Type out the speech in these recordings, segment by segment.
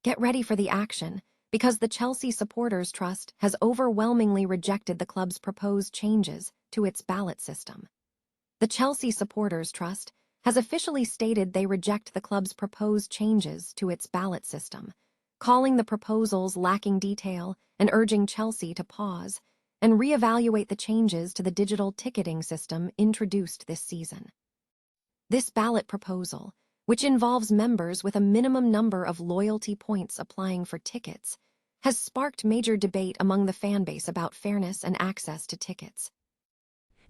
Get ready for the action, because the Chelsea Supporters Trust has overwhelmingly rejected the club's proposed changes to its ballot system. The Chelsea Supporters Trust has officially stated they reject the club's proposed changes to its ballot system, calling the proposals lacking detail and urging Chelsea to pause and reevaluate the changes to the digital ticketing system introduced this season. This ballot proposal, which involves members with a minimum number of loyalty points applying for tickets, has sparked major debate among the fanbase about fairness and access to tickets.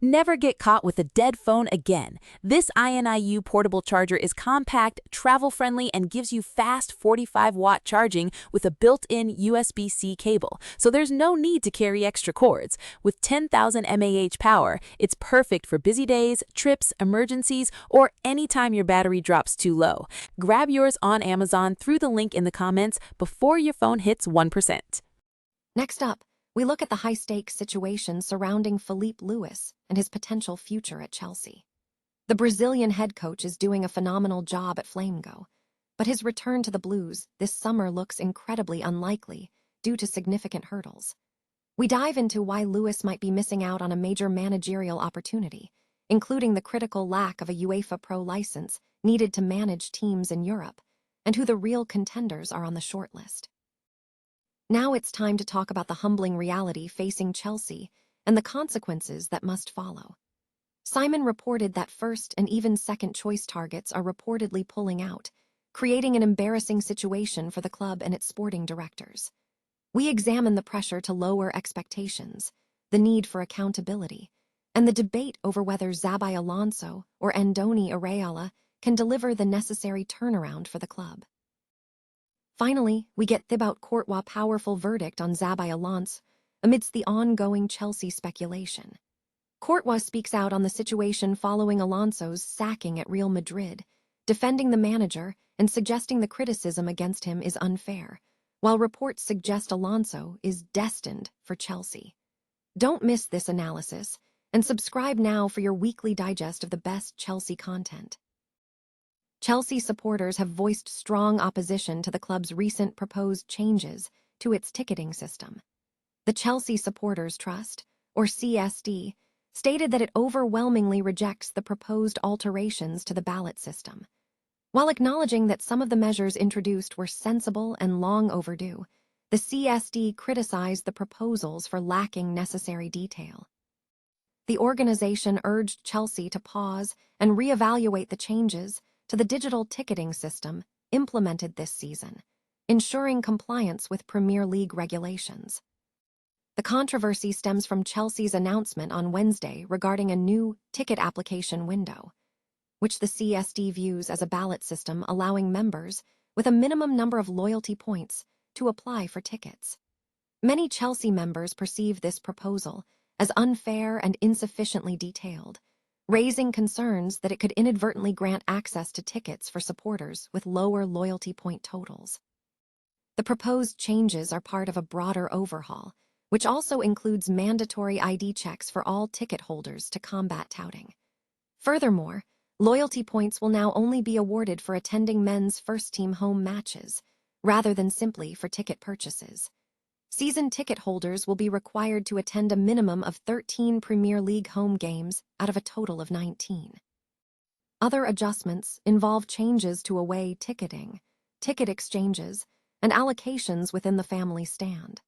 Never get caught with a dead phone again. This INIU portable charger is compact, travel-friendly, and gives you fast 45-watt charging with a built-in USB-C cable, so there's no need to carry extra cords. With 10,000 mAh power, it's perfect for busy days, trips, emergencies, or anytime your battery drops too low. Grab yours on Amazon through the link in the comments before your phone hits 1%. Next up, we look at the high-stakes situation surrounding Filipe Luis and his potential future at Chelsea. The Brazilian head coach is doing a phenomenal job at Flamengo, but his return to the Blues this summer looks incredibly unlikely due to significant hurdles. We dive into why Luis might be missing out on a major managerial opportunity, including the critical lack of a UEFA Pro license needed to manage teams in Europe, and who the real contenders are on the shortlist. Now it's time to talk about the humbling reality facing Chelsea and the consequences that must follow. Simon reported that first and even second choice targets are reportedly pulling out, creating an embarrassing situation for the club and its sporting directors. We examine the pressure to lower expectations, the need for accountability, and the debate over whether Xabi Alonso or Andoni Iraola can deliver the necessary turnaround for the club. Finally, we get Thibaut Courtois' powerful verdict on Xabi Alonso amidst the ongoing Chelsea speculation. Courtois speaks out on the situation following Alonso's sacking at Real Madrid, defending the manager and suggesting the criticism against him is unfair, while reports suggest Alonso is destined for Chelsea. Don't miss this analysis, and subscribe now for your weekly digest of the best Chelsea content. Chelsea supporters have voiced strong opposition to the club's recent proposed changes to its ticketing system. The Chelsea Supporters Trust, or CSD, stated that it overwhelmingly rejects the proposed alterations to the ballot system. While acknowledging that some of the measures introduced were sensible and long overdue, the CSD criticized the proposals for lacking necessary detail. The organization urged Chelsea to pause and reevaluate the changes to the digital ticketing system implemented this season, ensuring compliance with Premier League regulations. The controversy stems from Chelsea's announcement on Wednesday regarding a new ticket application window, which the CSD views as a ballot system allowing members with a minimum number of loyalty points to apply for tickets. Many Chelsea members perceive this proposal as unfair and insufficiently detailed, raising concerns that it could inadvertently grant access to tickets for supporters with lower loyalty point totals. The proposed changes are part of a broader overhaul, which also includes mandatory ID checks for all ticket holders to combat touting. Furthermore, loyalty points will now only be awarded for attending men's first-team home matches, rather than simply for ticket purchases. Season ticket holders will be required to attend a minimum of 13 Premier League home games out of a total of 19. Other adjustments involve changes to away ticketing, ticket exchanges, and allocations within the family stand.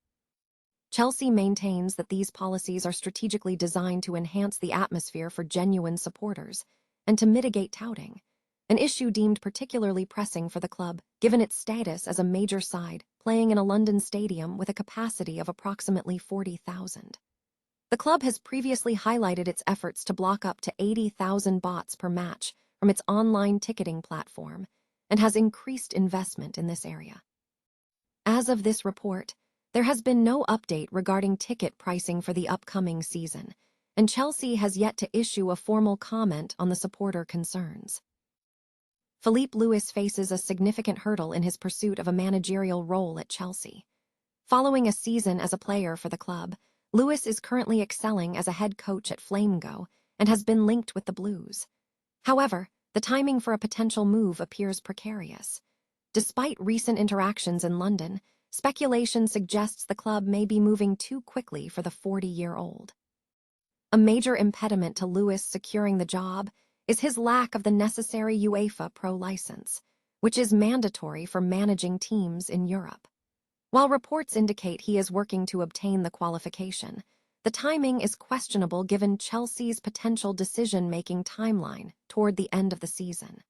Chelsea maintains that these policies are strategically designed to enhance the atmosphere for genuine supporters and to mitigate touting, an issue deemed particularly pressing for the club given its status as a major side playing in a London stadium with a capacity of approximately 40,000. The club has previously highlighted its efforts to block up to 80,000 bots per match from its online ticketing platform and has increased investment in this area. As of this report, there has been no update regarding ticket pricing for the upcoming season, and Chelsea has yet to issue a formal comment on the supporter concerns. Filipe Luis faces a significant hurdle in his pursuit of a managerial role at Chelsea. Following a season as a player for the club, Luis is currently excelling as a head coach at Flamengo and has been linked with the Blues. However, the timing for a potential move appears precarious. Despite recent interactions in London, speculation suggests the club may be moving too quickly for the 40-year-old. A major impediment to Luis securing the job is his lack of the necessary UEFA Pro license, which is mandatory for managing teams in Europe. While reports indicate he is working to obtain the qualification, the timing is questionable given Chelsea's potential decision-making timeline toward the end of the season.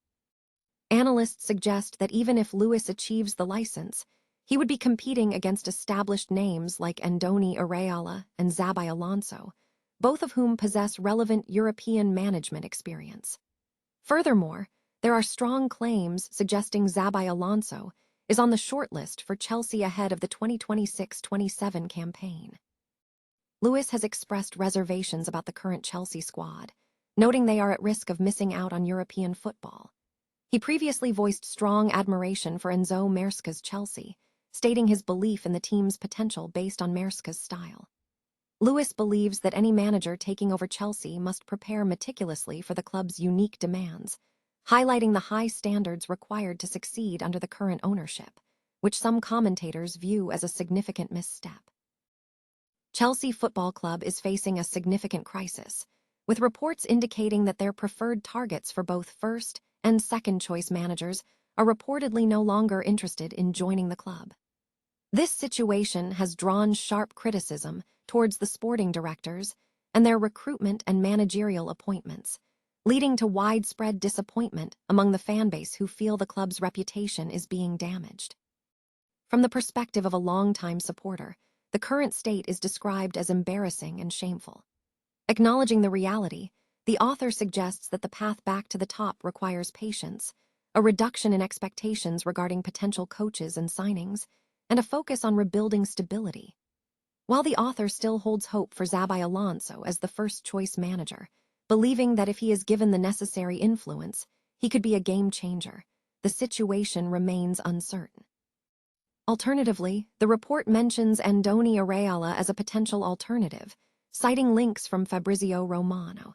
Analysts suggest that even if Luis achieves the license, he would be competing against established names like Andoni Iraola and Xabi Alonso, both of whom possess relevant European management experience. Furthermore, there are strong claims suggesting Xabi Alonso is on the shortlist for Chelsea ahead of the 2026-27 campaign. Luis has expressed reservations about the current Chelsea squad, noting they are at risk of missing out on European football. He previously voiced strong admiration for Enzo Maresca's Chelsea, stating his belief in the team's potential based on Maresca's style. Luis believes that any manager taking over Chelsea must prepare meticulously for the club's unique demands, highlighting the high standards required to succeed under the current ownership, which some commentators view as a significant misstep. Chelsea Football Club is facing a significant crisis, with reports indicating that their preferred targets for both first and second-choice managers are reportedly no longer interested in joining the club. This situation has drawn sharp criticism towards the sporting directors and their recruitment and managerial appointments, leading to widespread disappointment among the fanbase who feel the club's reputation is being damaged. From the perspective of a longtime supporter, the current state is described as embarrassing and shameful. Acknowledging the reality, the author suggests that the path back to the top requires patience, a reduction in expectations regarding potential coaches and signings, and a focus on rebuilding stability. While the author still holds hope for Xabi Alonso as the first-choice manager, believing that if he is given the necessary influence, he could be a game-changer, the situation remains uncertain. Alternatively, the report mentions Andoni Iraola as a potential alternative, citing links from Fabrizio Romano.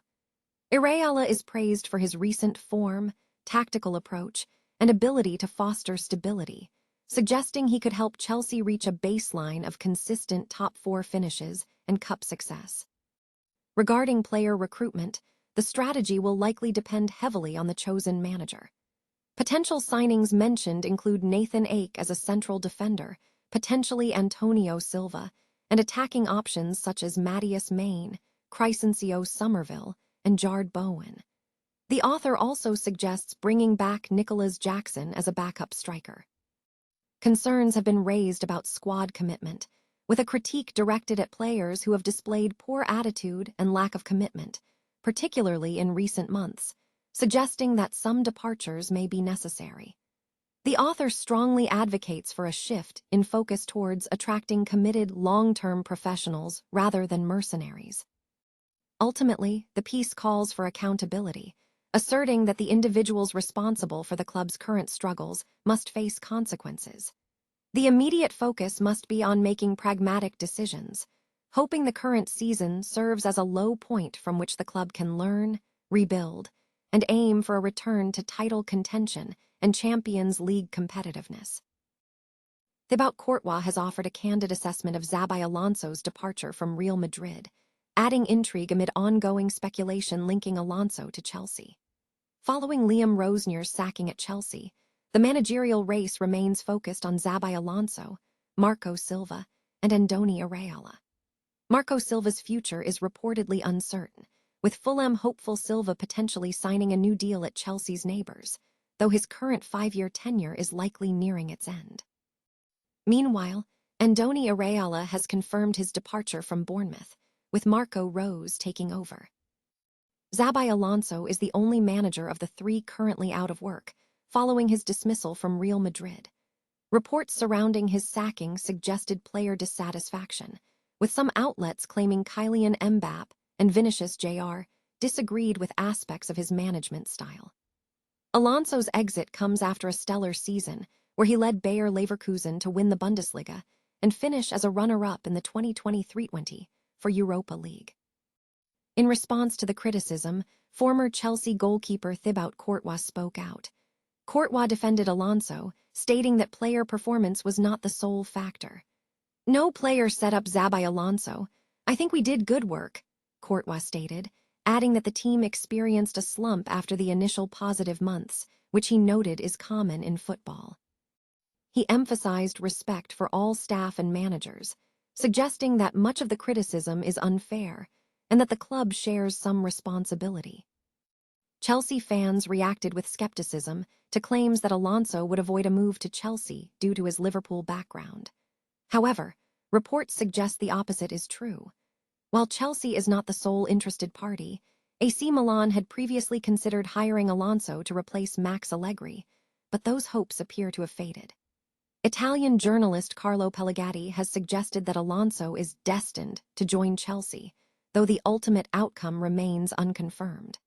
Iraola is praised for his recent form, tactical approach, and ability to foster stability, suggesting he could help Chelsea reach a baseline of consistent top-4 finishes and cup success. Regarding player recruitment, the strategy will likely depend heavily on the chosen manager. Potential signings mentioned include Nathan Ake as a central defender, potentially Antonio Silva, and attacking options such as Matthias Mayne, Crysencio Somerville, and Jard Bowen. The author also suggests bringing back Nicholas Jackson as a backup striker. Concerns have been raised about squad commitment, with a critique directed at players who have displayed poor attitude and lack of commitment, particularly in recent months, suggesting that some departures may be necessary. The author strongly advocates for a shift in focus towards attracting committed long-term professionals rather than mercenaries. Ultimately, the piece calls for accountability, asserting that the individuals responsible for the club's current struggles must face consequences. The immediate focus must be on making pragmatic decisions, hoping the current season serves as a low point from which the club can learn, rebuild, and aim for a return to title contention and Champions League competitiveness. Thibaut Courtois has offered a candid assessment of Xabi Alonso's departure from Real Madrid, adding intrigue amid ongoing speculation linking Alonso to Chelsea. Following Liam Rosnier's sacking at Chelsea, the managerial race remains focused on Xabi Alonso, Marco Silva, and Andoni Iraola. Marco Silva's future is reportedly uncertain, with Fulham hopeful Silva potentially signing a new deal at Chelsea's neighbours, though his current 5-year tenure is likely nearing its end. Meanwhile, Andoni Iraola has confirmed his departure from Bournemouth, with Marco Rose taking over. Xabi Alonso is the only manager of the 3 currently out of work, following his dismissal from Real Madrid. Reports surrounding his sacking suggested player dissatisfaction, with some outlets claiming Kylian Mbappé and Vinicius Jr. disagreed with aspects of his management style. Alonso's exit comes after a stellar season, where he led Bayer Leverkusen to win the Bundesliga and finish as a runner-up in the 2023-20 for Europa League. In response to the criticism, former Chelsea goalkeeper Thibaut Courtois spoke out. Courtois defended Alonso, stating that player performance was not the sole factor. "No player set up Xabi Alonso. I think we did good work," Courtois stated, adding that the team experienced a slump after the initial positive months, which he noted is common in football. He emphasized respect for all staff and managers, suggesting that much of the criticism is unfair and that the club shares some responsibility. Chelsea fans reacted with skepticism to claims that Alonso would avoid a move to Chelsea due to his Liverpool background. However, reports suggest the opposite is true. While Chelsea is not the sole interested party, AC Milan had previously considered hiring Alonso to replace Max Allegri, but those hopes appear to have faded. Italian journalist Carlo Pellegatti has suggested that Alonso is destined to join Chelsea, though the ultimate outcome remains unconfirmed.